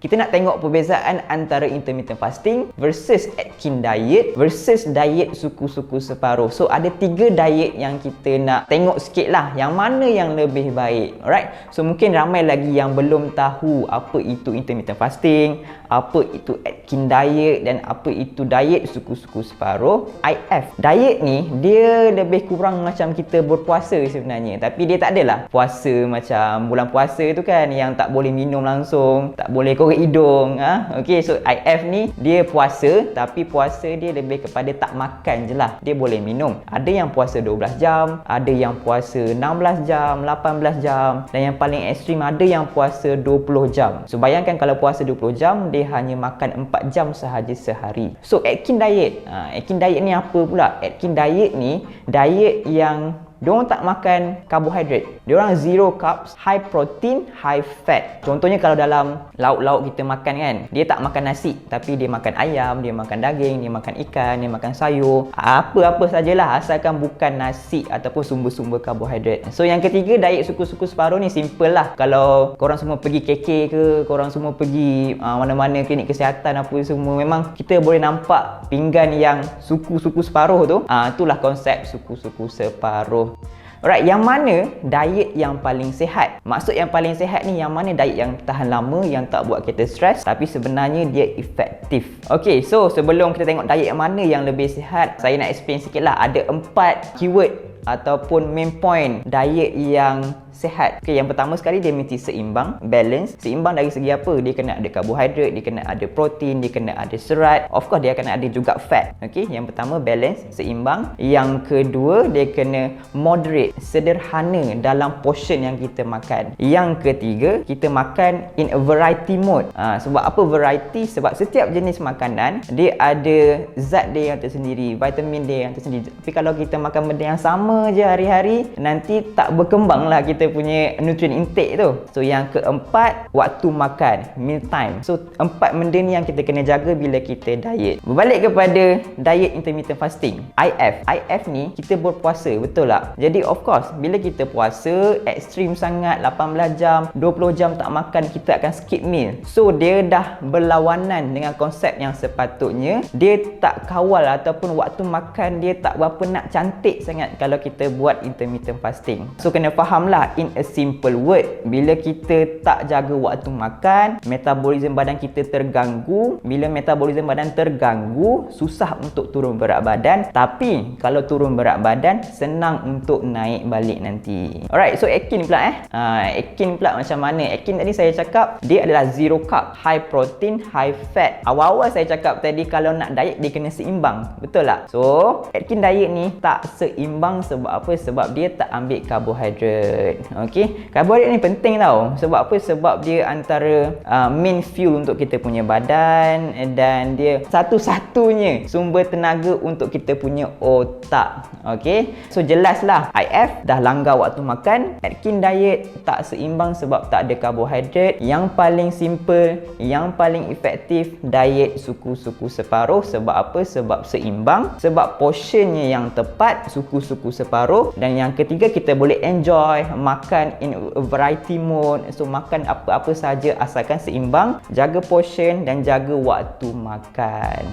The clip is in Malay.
Kita nak tengok perbezaan antara intermittent fasting versus Atkins diet versus diet suku-suku separuh. So ada 3 diet yang kita nak tengok sikit lah, yang mana yang lebih baik. Alright, so mungkin ramai lagi yang belum tahu apa itu intermittent fasting, apa itu Atkins diet dan apa itu diet suku-suku separuh. IF diet ni dia lebih kurang macam kita berpuasa sebenarnya, tapi dia tak adalah puasa macam bulan puasa tu kan, yang tak boleh minum langsung, tak boleh korek hidung. Okay, so IF ni dia puasa, tapi puasa dia lebih kepada tak makan je lah. Dia boleh minum. Ada yang puasa 12 jam, ada yang puasa 16 jam, 18 jam, dan yang paling ekstrim ada yang puasa 20 jam. So bayangkan kalau puasa 20 jam, dia hanya makan 4 jam sahaja sehari. So Atkins diet, Atkins diet ni apa pula? Atkins diet ni diet yang diorang tak makan karbohidrat. Diorang zero carbs, high protein, high fat. Contohnya kalau dalam lauk-lauk kita makan kan, dia tak makan nasi, tapi dia makan ayam, dia makan daging, dia makan ikan, dia makan sayur, apa-apa sajalah asalkan bukan nasi ataupun sumber-sumber karbohidrat. So yang ketiga, diet suku-suku separuh ni simple lah. Kalau korang semua pergi KK ke, korang semua pergi mana-mana klinik kesihatan apa semua, memang kita boleh nampak pinggan yang suku-suku separuh tu. Itulah konsep suku-suku separuh. Alright, yang mana diet yang paling sihat? Maksud yang paling sihat ni, yang mana diet yang tahan lama, yang tak buat kita stres, tapi sebenarnya dia efektif. Okay, so sebelum kita tengok diet yang mana yang lebih sihat, saya nak explain sikit lah. Ada 4 keyword ataupun main point diet yang sihat. Okay, yang pertama sekali dia mesti seimbang, balance. Seimbang dari segi apa? Dia kena ada karbohidrat, dia kena ada protein, dia kena ada serat. Of course dia kena ada juga fat. Okay, yang pertama balance, seimbang. Yang kedua dia kena moderate, sederhana dalam portion yang kita makan. Yang ketiga, kita makan in a variety mode. Sebab apa variety? Sebab setiap jenis makanan dia ada zat dia yang tersendiri, vitamin dia yang tersendiri. Tapi kalau kita makan benda yang sama je hari-hari, nanti tak berkembang lah kita punya nutrient intake tu. So yang keempat, waktu makan, meal time. So 4 benda ni yang kita kena jaga bila kita diet. Berbalik kepada diet intermittent fasting, IF ni kita berpuasa, betul tak? Jadi of course bila kita puasa ekstrim sangat, 18 jam, 20 jam tak makan, kita akan skip meal. So dia dah berlawanan dengan konsep yang sepatutnya. Dia tak kawal ataupun waktu makan dia tak berapa nak cantik sangat kalau kita buat intermittent fasting. So kena faham lah, in a simple word, bila kita tak jaga waktu makan, metabolism badan kita terganggu. Bila metabolism badan terganggu, susah untuk turun berat badan. Tapi kalau turun berat badan, senang untuk naik balik nanti. Alright, so Atkins pula Atkins pula macam mana? Atkins tadi saya cakap dia adalah zero carb, high protein, high fat. Awal-awal saya cakap tadi kalau nak diet dia kena seimbang, betul tak? So Atkins diet ni tak seimbang sebab apa? Sebab dia tak ambil karbohidrat. Okay, karbohidrat ni penting tau. Sebab apa? Sebab dia antara main fuel untuk kita punya badan, dan dia satu-satunya sumber tenaga untuk kita punya otak. Okay, so jelaslah IF dah langgar waktu makan. Atkins diet tak seimbang sebab tak ada karbohidrat. Yang paling simple, yang paling efektif, diet suku-suku separuh. Sebab apa? Sebab seimbang, sebab portionnya yang tepat, suku-suku separuh. Dan yang ketiga, kita boleh enjoy makan in a variety mode. So makan apa-apa saja asalkan seimbang, jaga portion dan jaga waktu makan.